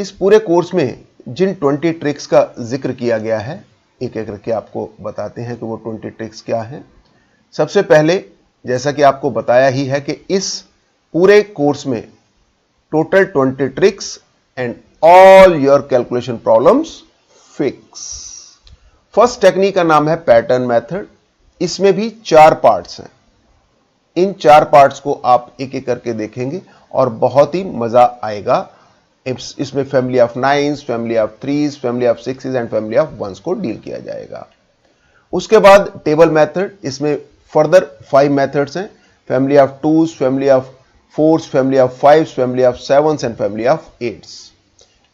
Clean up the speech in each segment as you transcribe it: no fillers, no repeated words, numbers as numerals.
इस पूरे कोर्स में जिन 20 ट्रिक्स का जिक्र किया गया है, एक एक करके आपको बताते हैं कि वो 20 ट्रिक्स क्या हैं। सबसे पहले, जैसा कि आपको बताया ही है कि इस पूरे कोर्स में total 20 tricks and all your calculation problems fix. First technique का नाम है पैटर्न मेथड। इसमें भी 4 पार्ट्स हैं। इन 4 पार्ट्स को आप एक एक करके देखेंगे और बहुत ही मजा आएगा। इसमें family of 9s, family of 3s, family of 6s and family of 1s को डील किया जाएगा। उसके बाद टेबल मेथड, इसमें फर्दर 5 मेथड्स हैं। Family of 2s, family of 4s, family of 5s, family of 7s and family of 8s।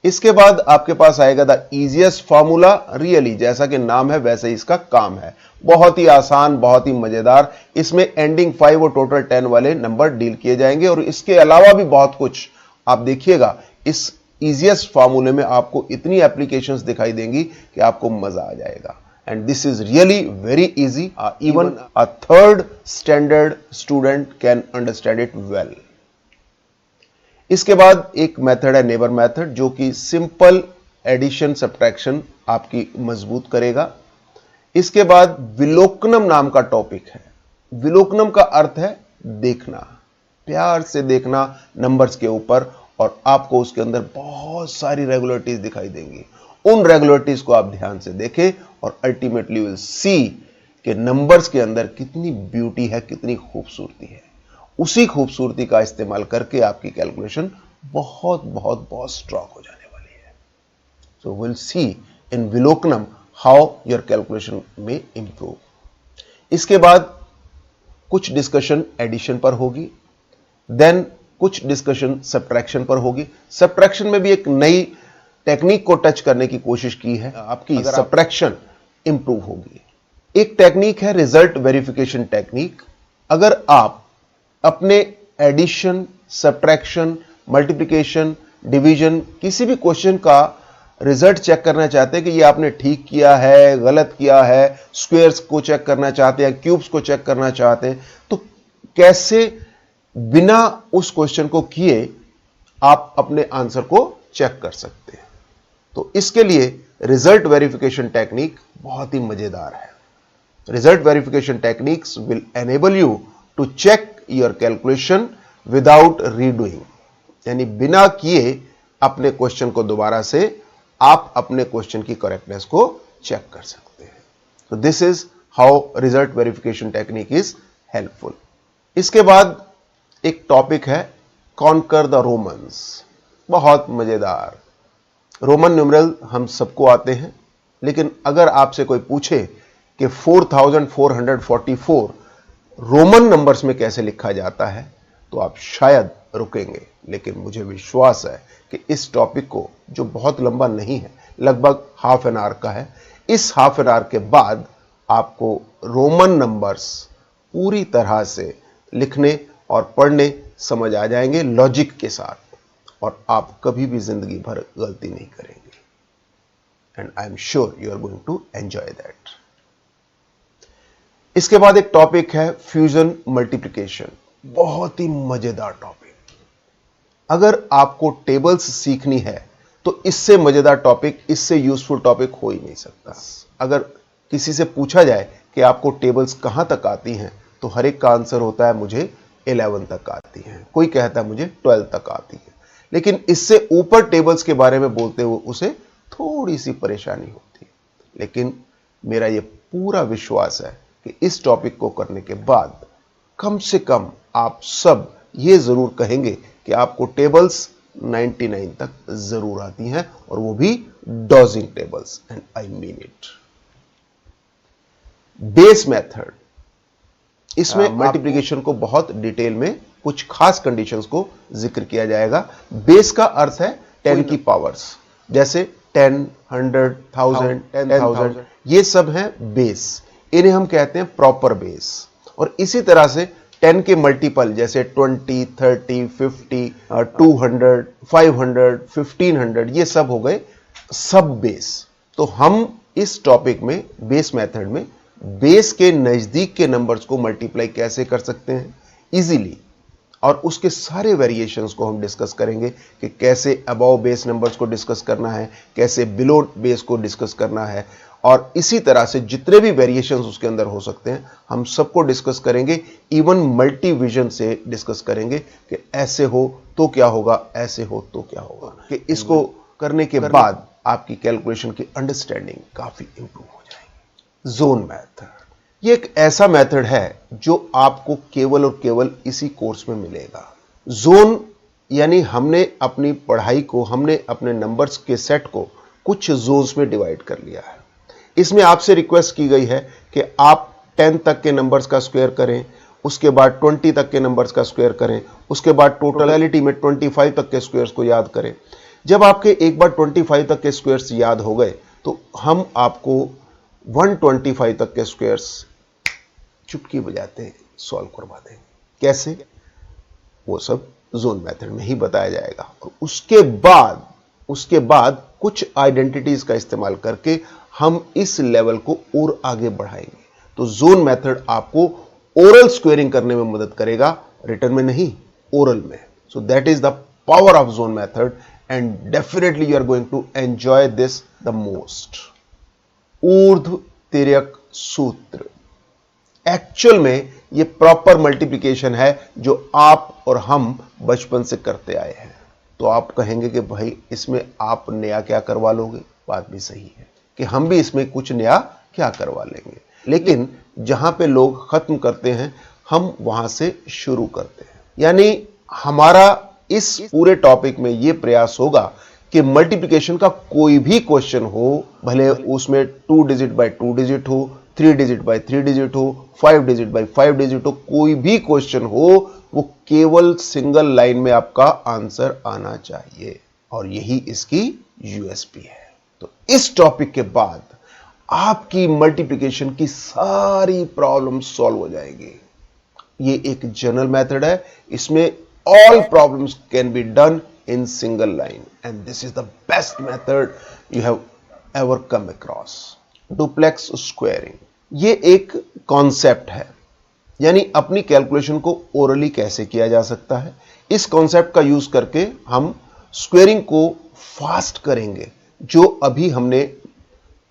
इसके बाद आपके पास आएगा द इजीएस्ट फार्मूला। रियली जैसा कि नाम है वैसे ही इसका काम है, बहुत ही आसान, बहुत ही मजेदार। इसमें एंडिंग 5 और टोटल 10 वाले नंबर डील किए जाएंगे और इसके अलावा भी बहुत कुछ आप देखिएगा। इस इजीएस्ट फार्मूले में आपको इतनी एप्लीकेशंस दिखाई देंगी कि आपको मजा आ जाएगा। And this is really very easy, even a 3rd standard student can understand it well. इसके बाद एक मेथड है नेबर मेथड, जो कि सिंपल एडिशन सब्ट्रैक्शन आपकी मजबूत करेगा। इसके बाद विलोकनम नाम का टॉपिक है। विलोकनम का अर्थ है देखना, प्यार से देखना नंबर्स के ऊपर, और आपको उसके अंदर बहुत सारी रेगुलरिटीज दिखाई देंगी। उन रेगुलरिटीज को आप ध्यान से देखें और अल्टीमेटली विल सी कि नंबर्स के अंदर कितनी ब्यूटी है, कितनी खूबसूरती है। उसी खूबसूरती का इस्तेमाल करके आपकी कैलकुलेशन बहुत बहुत बहुत स्ट्रांग हो जाने वाली है। So will see in Vilokanam how your calculation में इंप्रूव। इसके बाद कुछ डिस्कशन एडिशन पर होगी, देन कुछ डिस्कशन सब्ट्रैक्शन पर होगी। सब्ट्रैक्शन में भी एक नई टेक्निक को टच करने की कोशिश की है, आपकी सब्ट्रैक्शन इंप्रूव होगी। एक टेक्निक है रिजल्ट वेरिफिकेशन टेक्निक। अगर आप अपने एडिशन, सब्ट्रैक्शन, मल्टीप्लिकेशन, डिवीजन, किसी भी क्वेश्चन का रिजल्ट चेक करना चाहते हैं कि ये आपने ठीक किया है, गलत किया है, स्क्वायर्स को चेक करना चाहते हैं, क्यूब्स को चेक करना चाहते हैं, तो कैसे बिना उस क्वेश्चन को किए आप अपने आंसर को चेक कर सकते हैं। तो इसके लिए रिजल्ट वेरिफिकेशन टेक्निक बहुत ही मजेदार है। Result verification techniques will enable you to check your calculation without redoing, यानी बिना किए अपने क्वेश्चन को दोबारा से आप अपने क्वेश्चन की करेक्टनेस को चेक कर सकते हैं। तो this is how result verification technique is helpful. इसके बाद एक टॉपिक है कॉन्कर द रोमन्स। बहुत मजेदार। रोमन न्यूमरल हम सबको आते हैं, लेकिन अगर आपसे कोई पूछे कि 4444 रोमन नंबर्स में कैसे लिखा जाता है, तो आप शायद रुकेंगे। लेकिन मुझे विश्वास है कि इस टॉपिक को, जो बहुत लंबा नहीं है, लगभग हाफ एन आवर का है, इस हाफ एन आवर के बाद आपको रोमन नंबर्स पूरी तरह से लिखने और पढ़ने समझ आ जाएंगे लॉजिक के साथ, और आप कभी भी जिंदगी भर गलती नहीं करेंगे। And I am sure you are going to enjoy that. इसके बाद एक टॉपिक है फ्यूजन मल्टीप्लिकेशन। बहुत ही मजेदार टॉपिक। अगर आपको टेबल्स सीखनी है तो इससे मजेदार टॉपिक, इससे यूजफुल टॉपिक हो ही नहीं सकता। अगर किसी से पूछा जाए कि आपको टेबल्स कहां तक आती हैं, तो हर एक का आंसर होता है मुझे 11 तक आती है, कोई कहता है मुझे 12 तक आती है। लेकिन इससे ऊपर टेबल्स के बारे में बोलते हुए उसे थोड़ी सी परेशानी होती है। लेकिन मेरा यह पूरा विश्वास है कि इस टॉपिक को करने के बाद कम से कम आप सब ये जरूर कहेंगे कि आपको टेबल्स 99 तक जरूर आती हैं, और वो भी dodging tables, and I mean it. Base method, इसमें मल्टीप्लिकेशन को बहुत डिटेल में कुछ खास कंडीशंस को जिक्र किया जाएगा। बेस का अर्थ है 10 की पावर्स, जैसे 10, 100, 1000, 10,000, ये सब हैं बेस। इन्हें हम कहते हैं प्रॉपर बेस। और इसी तरह से 10 के मल्टीपल, जैसे 20, 30, 50, 200, 500, 1500, ये सब हो गए सब बेस। तो हम इस टॉपिक में, बेस मेथड में, बेस के नजदीक के नंबर्स को मल्टीप्लाई कैसे कर सकते हैं इजीली। और उसके सारे वेरिएशंस को हम डिस्कस करेंगे कि कैसे अबव बेस नंबर्स को डिस्कस करना है, कैसे बिलो बेस को डिस्कस करना है, और इसी तरह से जितने भी वेरिएशंस उसके अंदर हो सकते हैं हम सबको डिस्कस करेंगे। इवन मल्टी विजन से डिस्कस करेंगे कि ऐसे हो तो क्या होगा, ऐसे हो तो क्या होगा, कि इसको करने के बाद आपकी कैलकुलेशन की अंडरस्टैंडिंग काफी इंप्रूव हो जाएगी। जोन मेथड ये एक ऐसा मेथड है जो आपको केवल और केवल इसी कोर्स में मिलेगा। जोन यानी हमने अपनी पढ़ाई को, हमने अपने नंबर्स के सेट को कुछ जोन्स में डिवाइड कर लिया है। इसमें आपसे रिक्वेस्ट की गई है कि आप 10 तक के नंबर्स का स्क्वायर करें, उसके बाद 20 तक के नंबर्स का स्क्वायर करें, उसके बाद टोटलिटी में 25 तक के स्क्वायर्स को याद करें। जब आपके एक बार 25 तक के स्क्वायर्स याद हो गए तो हम आपको 125 तक के स्क्वायर्स चुटकी बजाते हैं सॉल्व करवा देंगे। कैसे, वो सब जोन मेथड में ही बताया जाएगा। और उसके बाद कुछ आइडेंटिटीज का इस्तेमाल करके हम इस लेवल को और आगे बढ़ाएंगे। तो जोन मेथड आपको ओरल स्क्वेयरिंग करने में मदद करेगा, रिटन में नहीं, ओरल में। So that is the power of zone method and definitely you are going to enjoy this the most. ऊर्ध्व तिर्यक सूत्र एक्चुअल में ये प्रॉपर मल्टीप्लिकेशन है जो आप और हम बचपन से करते आए हैं। तो आप कहेंगे कि भाई इसमें आप नया क्या करवा लोगे, बात भी सही है कि हम भी इसमें कुछ नया क्या करवा लेंगे, लेकिन जहां पे लोग खत्म करते हैं हम वहां से शुरू करते हैं। यानी हमारा इस पूरे टॉपिक में यह प्रयास होगा कि मल्टीप्लिकेशन का कोई भी क्वेश्चन हो, भले उसमें 2 डिजिट बाय 2 डिजिट हो, 3 डिजिट बाय 3 डिजिट हो, 5 डिजिट बाय 5 डिजिट हो, कोई भी क्वेश्चन हो, वो केवल सिंगल लाइन में आपका आंसर आना चाहिए। और यही इसकी यूएसपी है। तो इस टॉपिक के बाद आपकी मल्टीप्लिकेशन की सारी प्रॉब्लम सॉल्व हो जाएगी। ये एक जनरल मेथड है, इसमें all problems can be done in single line and this is the best method you have ever come across. Duplex squaring ये एक कॉन्सेप्ट है, यानी अपनी कैलकुलेशन को ओरली कैसे किया जा सकता है। इस कॉन्सेप्ट का यूज करके हम स्क्वेयरिंग को फास्ट करेंगे। जो अभी हमने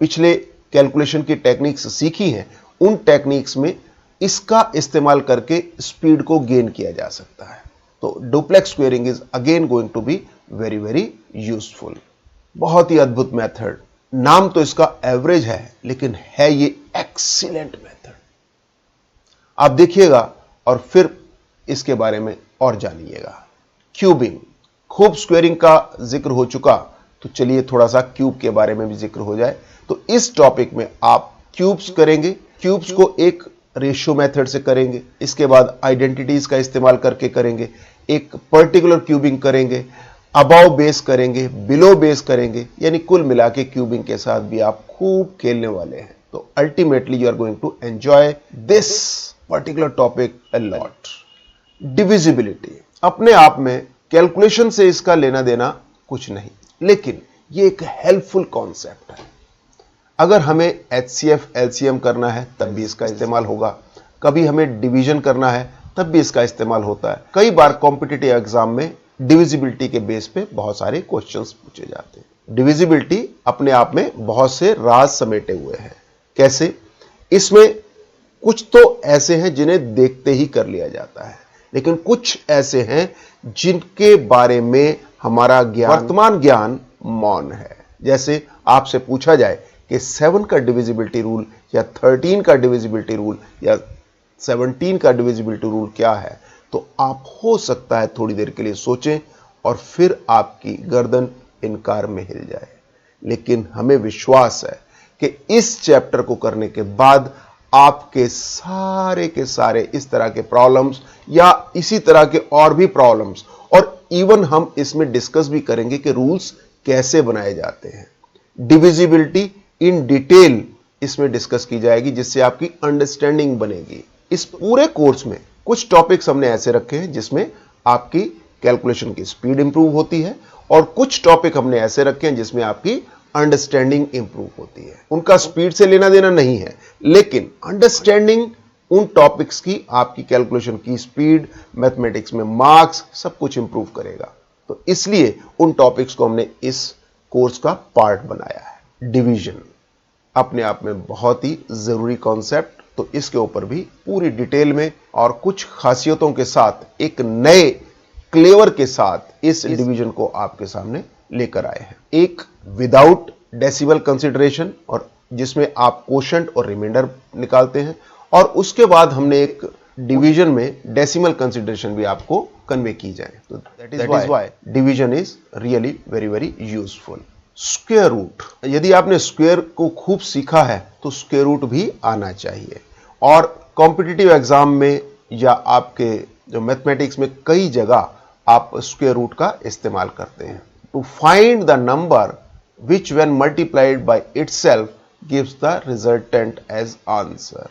पिछले कैलकुलेशन की टेक्निक्स सीखी हैं, उन टेक्निक्स में इसका इस्तेमाल करके स्पीड को गेन किया जा सकता है। तो duplex squaring is again going to be very very useful. बहुत ही अद्भुत मेथड, नाम तो इसका एवरेज है लेकिन है ये एक्सीलेंट मेथड। आप देखिएगा और फिर इसके बारे में और जानिएगा। क्यूबिंग, खूब स्क्वेयरिंग का जिक्र हो चुका, तो चलिए थोड़ा सा क्यूब के बारे में भी जिक्र हो जाए। तो इस टॉपिक में आप क्यूब्स करेंगे, क्यूब्स को एक रेशियो मेथड से करेंगे, इसके बाद आइडेंटिटीज का इस्तेमाल करके करेंगे, एक पर्टिकुलर क्यूबिंग करेंगे, अबव बेस करेंगे, बिलो बेस करेंगे, यानी कुल मिला के क्यूबिंग के साथ भी आप खूब खेलने वाले हैं। तो ultimately you are going to enjoy this particular topic a lot. Divisibility अपने आप में कैलकुलेशन से इसका लेना देना कुछ नहीं, लेकिन ये एक हेल्पफुल कॉन्सेप्ट है। अगर हमें एचसीएफ एलसीएम करना है तब भी इसका इस्तेमाल होगा, कभी हमें डिवीजन करना है तब भी इसका इस्तेमाल होता है। कई बार कॉम्पिटिटिव एग्जाम में डिविजिबिलिटी के बेस पे बहुत सारे क्वेश्चंस पूछे जाते हैं। डिविजिबिलिटी अपने आप में बहुत से राज समेटे हुए हैं। कैसे? इसमें कुछ तो ऐसे हैं जिन्हें देखते ही कर लिया जाता है, लेकिन कुछ ऐसे हैं जिनके बारे में हमारा ज्ञान, वर्तमान ज्ञान मौन है। जैसे आपसे पूछा जाए कि 7 का डिविजिबिलिटी रूल या 13 का डिविजिबिलिटी रूल या 17 का डिविजिबिलिटी रूल क्या है, तो आप हो सकता है थोड़ी देर के लिए सोचें और फिर आपकी गर्दन इनकार में हिल जाए। लेकिन हमें विश्वास है कि इस चैप्टर को करने के बाद आपके सारे के सारे इस तरह के प्रॉब्लम्स या इसी तरह के और भी प्रॉब्लम्स, और इवन हम इसमें डिस्कस भी करेंगे कि रूल्स कैसे बनाए जाते हैं। डिविजिबिलिटी इन डिटेल इसमें डिस्कस की जाएगी, जिससे आपकी अंडरस्टैंडिंग बनेगी। इस पूरे कोर्स में कुछ टॉपिक्स हमने ऐसे रखे हैं जिसमें आपकी कैलकुलेशन की स्पीड इंप्रूव होती है, और कुछ टॉपिक हमने ऐसे रखे हैं जिसमें आपकी अंडरस्टैंडिंग इंप्रूव होती है। उनका स्पीड से लेना देना नहीं है, लेकिन अंडरस्टैंडिंग उन टॉपिक्स की आपकी कैलकुलेशन की स्पीड, मैथमेटिक्स में मार्क्स, सब कुछ इंप्रूव करेगा। तो इसलिए उन टॉपिक्स को हमने इस कोर्स का पार्ट बनाया है। डिवीजन अपने आप में बहुत ही जरूरी कॉन्सेप्ट, तो इसके ऊपर भी पूरी डिटेल में और कुछ खासियतों के साथ एक नए क्लेवर के साथ इस डिवीजन को आपके सामने लेकर आए हैं। एक विदाउट डेसिमल कंसीडरेशन, और जिसमें आप कोशेंट और रिमाइंडर निकालते हैं, और उसके बाद हमने एक डिवीजन में डेसिमल कंसीडरेशन भी आपको कन्वे की जाए। तो that is why division is really very very useful. Square root, यदि आपने स्क्वायर को खूब सीखा है तो स्क्वायर रूट भी आना चाहिए। और कॉम्पिटिटिव एग्जाम में या आपके जो मैथमेटिक्स में कई जगह आप स्क्वायर रूट का इस्तेमाल करते हैं। To find the number which when multiplied by itself gives the resultant as answer।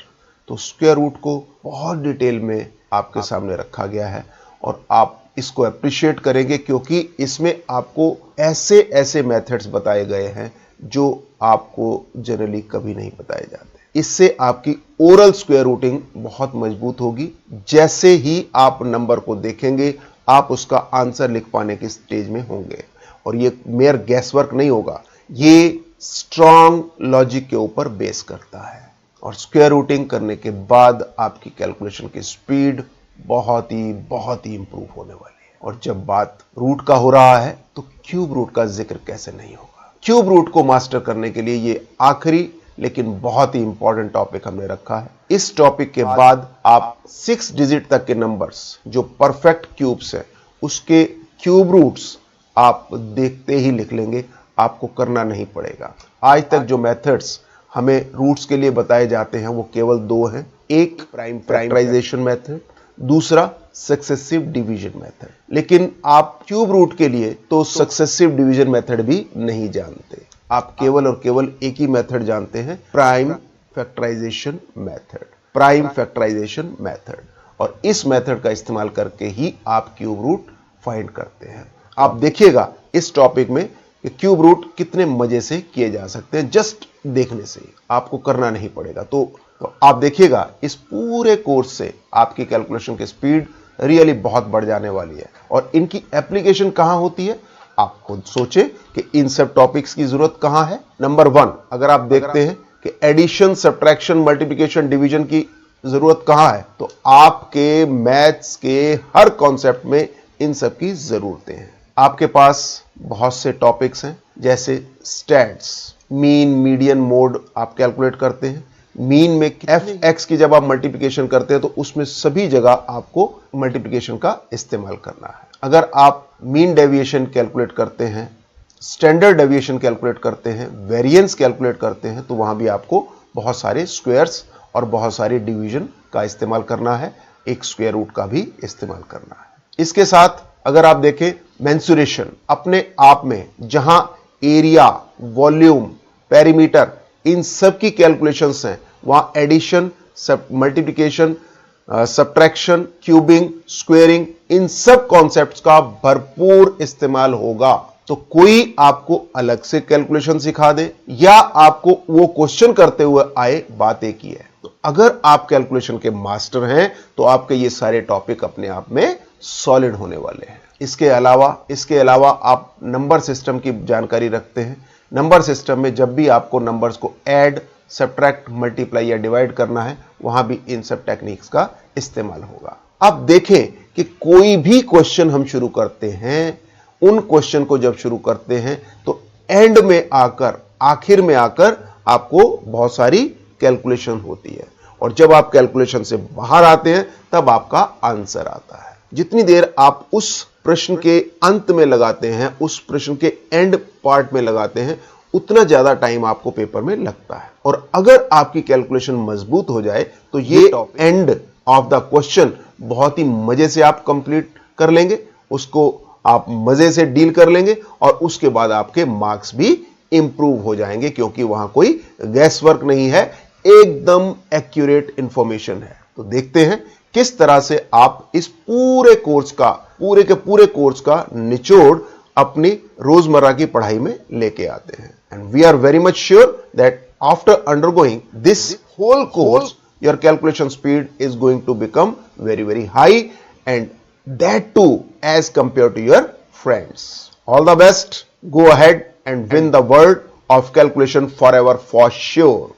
तो स्क्वायर रूट को बहुत डिटेल में आपके सामने रखा गया है और आप इसको अप्रिशिएट करेंगे, क्योंकि इसमें आपको ऐसे ऐसे मेथड्स बताए गए हैं जो आपको जनरली कभी नहीं बताए जाते। इससे आपकी ओरल स्क्वायर रूटिंग बहुत मजबूत होगी। जैसे ही आप नंबर को देखेंगे आप उसका आंसर लिख पाने की स्टेज में होंगे, और ये मेयर गैसवर्क नहीं होगा, ये स्ट्रॉन्ग लॉजिक के ऊपर बेस करता है। और स्क्वायर रूटिंग करने के बाद आपकी कैलकुलेशन की स्पीड बहुत ही इंप्रूव होने वाली है। और जब बात रूट का हो रहा है तो क्यूब रूट का जिक्र कैसे नहीं होगा। क्यूब रूट को मास्टर करने के लिए ये आखिरी लेकिन बहुत ही इंपॉर्टेंट टॉपिक हमने रखा है। इस टॉपिक के बाद आप 6 डिजिट तक के नंबर्स जो परफेक्ट क्यूब्स हैं उसके क्यूब रूट्स आप देखते ही लिख लेंगे, आपको करना नहीं पड़ेगा। आज तक जो मेथड्स हमें रूट्स के लिए बताए जाते हैं वो केवल 2 हैं। एक प्राइम फैक्टराइजेशन मेथड, दूसरा सक्सेसिव डिवीजन मेथड। लेकिन आप क्यूब रूट के लिए तो सक्सेसिव डिवीजन मेथड भी नहीं जानते, आप केवल और केवल एक ही मेथड जानते हैं, prime factorization method. Prime factorization method, और इस मेथड का इस्तेमाल करके ही आप क्यूब रूट फाइंड करते हैं। आप देखिएगा इस टॉपिक में कि क्यूब रूट कितने मजे से किए जा सकते हैं, जस्ट देखने से ही, आपको करना नहीं पड़ेगा। तो आप देखिएगा इस पूरे कोर्स से आपकी कैलकुलेशन की स्पीड रियली बहुत बढ़ जाने वाली है। और इनकी एप्लीकेशन कहां होती है, आप खुद सोचें कि इन सब टॉपिक्स की जरूरत कहां है। नंबर 1, अगर आप देखते हैं कि एडिशन, सब्ट्रैक्शन, मल्टीप्लिकेशन, डिवीजन की जरूरत कहां है, तो आपके मैथ्स के हर कॉन्सेप्ट में इन सब की जरूरतें हैं। आपके पास बहुत से टॉपिक्स हैं, जैसे स्टैट्स, मीन, मीडियन, मोड आप कैलकुलेट करते हैं। मीन में f(x) की जब आप मल्टीप्लिकेशन करते हैं तो उसमें सभी जगह आपको मल्टीप्लिकेशन का इस्तेमाल करना है। अगर आप मीन डेविएशन कैलकुलेट करते हैं, स्टैंडर्ड डेविएशन कैलकुलेट करते हैं, वेरिएंस कैलकुलेट करते हैं, तो वहां भी आपको बहुत सारे स्क्वायर्स और बहुत सारे डिवीजन का इस्तेमाल करना है, एक स्क्वायर रूट का भी इस्तेमाल करना है। इसके साथ अगर आप देखें मेंसुरेशन, अपने आप में जहां एरिया, वॉल्यूम, पेरीमीटर, इन सब की कैलकुलेशंस हैं, वहां addition, multiplication, subtraction, cubing, squaring, इन सब कॉन्सेप्ट्स का भरपूर इस्तेमाल होगा। तो कोई आपको अलग से कैलकुलेशन सिखा दे या आपको वो क्वेश्चन करते हुए आए, बात एक ही है। तो अगर आप कैलकुलेशन के मास्टर हैं तो आपके ये सारे टॉपिक अपने आप में सॉलिड होने वाले हैं। इसके अलावा आप नंबर सिस्टम की जानकारी रखते हैं। नंबर सिस्टम में जब भी आपको नंबर्स को ऐड, सब्ट्रैक्ट, मल्टीप्लाई या डिवाइड करना है, वहां भी इन सब टेक्निक्स का इस्तेमाल होगा। अब देखें कि कोई भी क्वेश्चन हम शुरू करते हैं, उन क्वेश्चन को जब शुरू करते हैं तो एंड में आकर, आखिर में आकर आपको बहुत सारी कैलकुलेशन होती है, और जब आप कैलकुलेशन से बाहर आते हैं तब आपका आंसर आता है। जितनी देर आप उस प्रश्न के अंत में लगाते हैं, उस प्रश्न के एंड पार्ट में लगाते हैं, उतना ज्यादा टाइम आपको पेपर में लगता है। और अगर आपकी कैलकुलेशन मजबूत हो जाए तो ये एंड ऑफ द क्वेश्चन बहुत ही मजे से आप कंप्लीट कर लेंगे, उसको आप मजे से डील कर लेंगे, और उसके बाद आपके मार्क्स भी इंप्रूव हो जाएंगे, क्योंकि वहां कोई गैस वर्क नहीं है, एकदम एक्यूरेट इंफॉर्मेशन है। तो देखते हैं किस तरह से आप इस पूरे कोर्स का, पूरे के पूरे कोर्स का निचोड़ अपनी रोजमर्रा की पढ़ाई में लेके आते हैं। And we are very much sure that after undergoing this whole course your calculation speed is going to become very, very high, and that too as compared to your friends. All the best. Go ahead and win the world of calculation forever for sure.